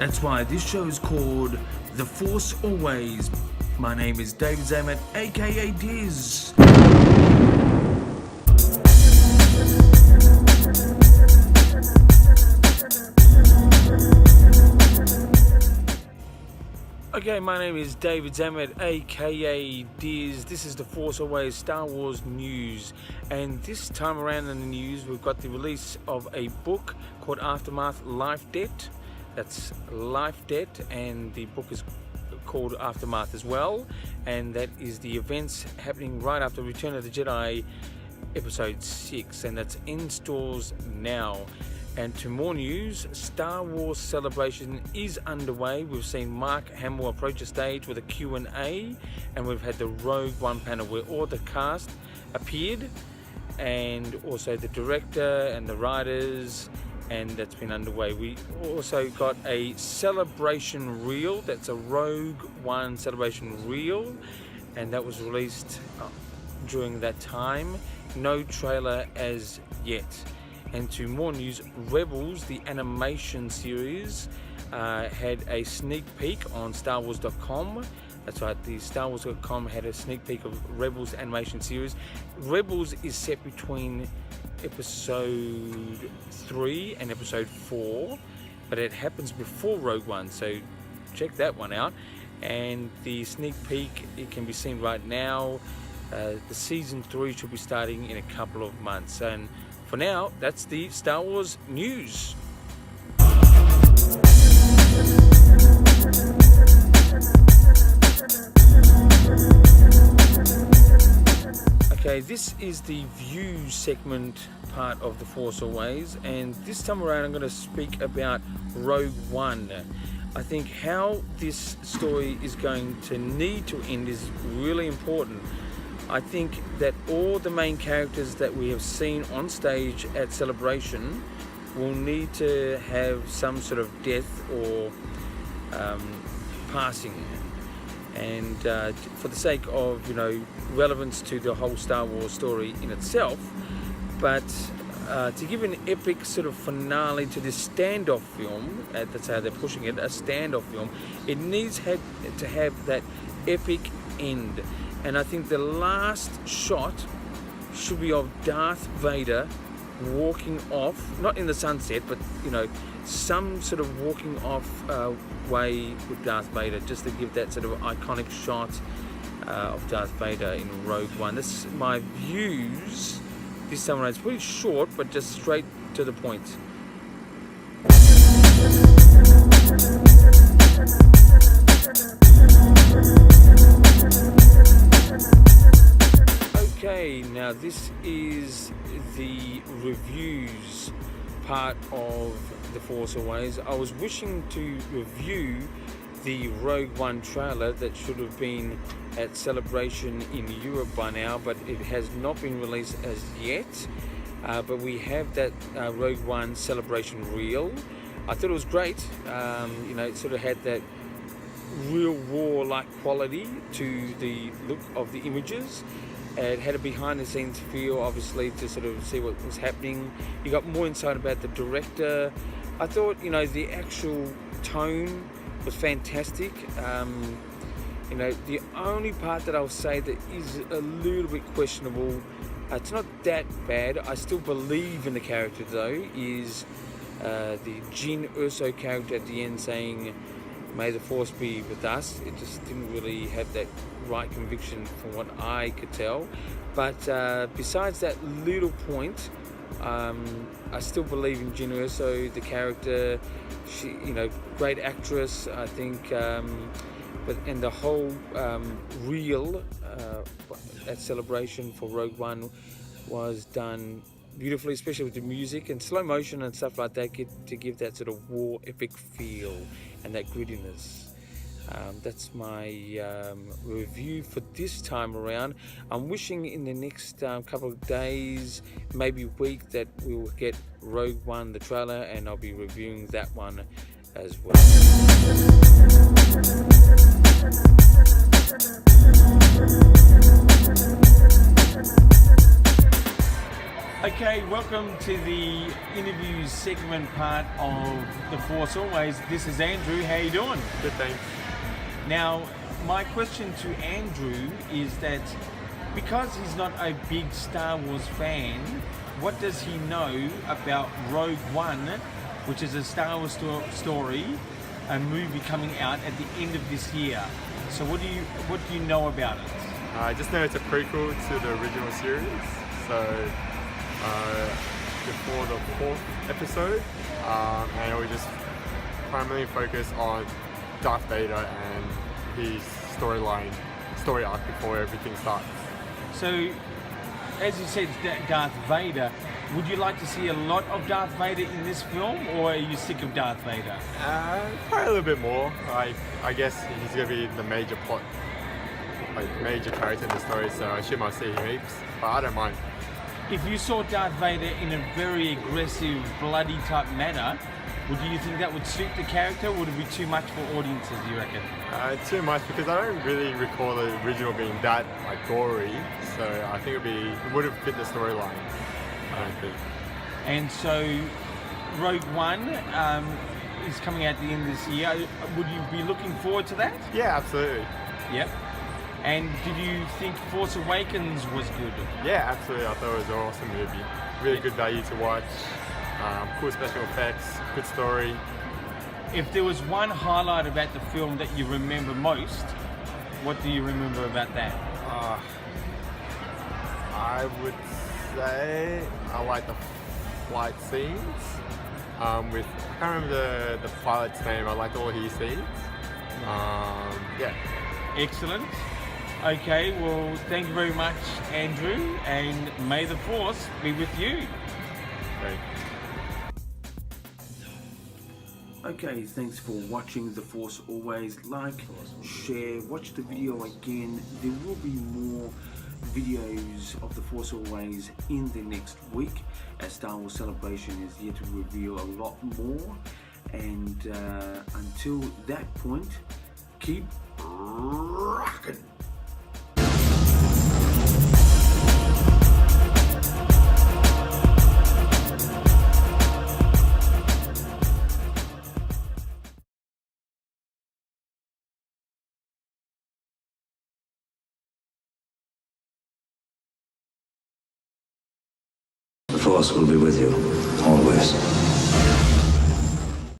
That's why this show is called The Force Always. My name is David Zamet, aka Diz. Okay, my name is David Zamet, aka Diz. This is The Force Always Star Wars news, and this time around in the news we've got the release of a book called Aftermath Life Debt. That's Life Debt, and the book is called Aftermath as well, and that is the events happening right after Return of the Jedi Episode 6, and that's in stores now. And to more news, Star Wars Celebration is underway. We've seen Mark Hamill approach the stage with a Q&A, and we've had the Rogue One panel where all the cast appeared, and also the director and the writers, and that's been underway. We also got a celebration reel. That's a Rogue One celebration reel, and that was released during that time. No trailer as yet. And to more news, Rebels, the animation series, had a sneak peek on StarWars.com. That's right, the StarWars.com had a sneak peek of Rebels animation series. Rebels is set between episode 3 and episode 4, but it happens before Rogue One, so check that one out. And the sneak peek, it can be seen right now. The season 3 should be starting in a couple of months. And for now, that's the Star Wars news. Okay, this is the view segment part of The Force Always, and this time around I'm going to speak about Rogue One. I think how this story is going to need to end is really important. I think that all the main characters that we have seen on stage at Celebration will need to have some sort of death or passing, and for the sake of relevance to the whole Star Wars story in itself, but to give an epic sort of finale to this standoff film, that's how they're pushing it, a standoff film, it needs to have that epic end. And I think the last shot should be of Darth Vader walking off, not in the sunset, but some sort of walking off way with Darth Vader, just to give that sort of iconic shot of Darth Vader in Rogue One. This is my views this time around. It's pretty short, but just straight to the point. Okay, now this is the reviews part of The Force Always. I was wishing to review the Rogue One trailer that should have been at Celebration in Europe by now, but it has not been released as yet. But we have that Rogue One celebration reel. I thought it was great. It sort of had that real war-like quality to the look of the images. It had a behind-the-scenes feel, obviously, to sort of see what was happening. You got more insight about the director. I thought, the actual tone was fantastic. The only part that I'll say that is a little bit questionable, it's not that bad, I still believe in the character though, is the Jyn Erso character at the end saying, "May the Force be with us." It just didn't really have that right conviction from what I could tell. But besides that little point, I still believe in Jyn Erso, the character. She, great actress, I think. And the whole reel at Celebration for Rogue One was done beautifully, especially with the music and slow motion and stuff like that, to give that sort of war epic feel and that grittiness. That's my review for this time around. I'm wishing in the next couple of days, maybe week, that we will get Rogue One, the trailer, and I'll be reviewing that one as well. Okay, welcome to the interview segment part of The Force Always. This is Andrew. How you doing? Good, thanks. Now, my question to Andrew is that because he's not a big Star Wars fan, what does he know about Rogue One, which is a Star Wars story, a movie coming out at the end of this year? So what do you know about it? I just know it's a prequel to the original series. So before the 4th episode, and it will just primarily focus on Darth Vader and his story arc before everything starts. So, as you said, Darth Vader. Would you like to see a lot of Darth Vader in this film, or are you sick of Darth Vader? Probably a little bit more. I guess he's going to be the major plot, major character in the story, so I assume I'll see him heaps, but I don't mind. If you saw Darth Vader in a very aggressive, bloody type manner, would you think that would suit the character, or would it be too much for audiences, you reckon? Too much, because I don't really recall the original being that gory, so I think it would have fit the storyline, I don't think. And so, Rogue One is coming out at the end of this year. Would you be looking forward to that? Yeah, absolutely. Yep. And did you think Force Awakens was good? Yeah, absolutely. I thought it was an awesome movie. Really good value to watch. Cool special effects, good story. If there was one highlight about the film that you remember most, what do you remember about that? I would say I like the flight scenes. I can't remember the pilot's name. I liked all his scenes. Yeah. Excellent. Okay, well, thank you very much, Andrew, and may the Force be with you. Great. Okay, thanks for watching The Force Always. Like, share, watch the video again. There will be more videos of The Force Always in the next week, as Star Wars Celebration is yet to reveal a lot more. And until that point, keep rocking. The Force will be with you, always.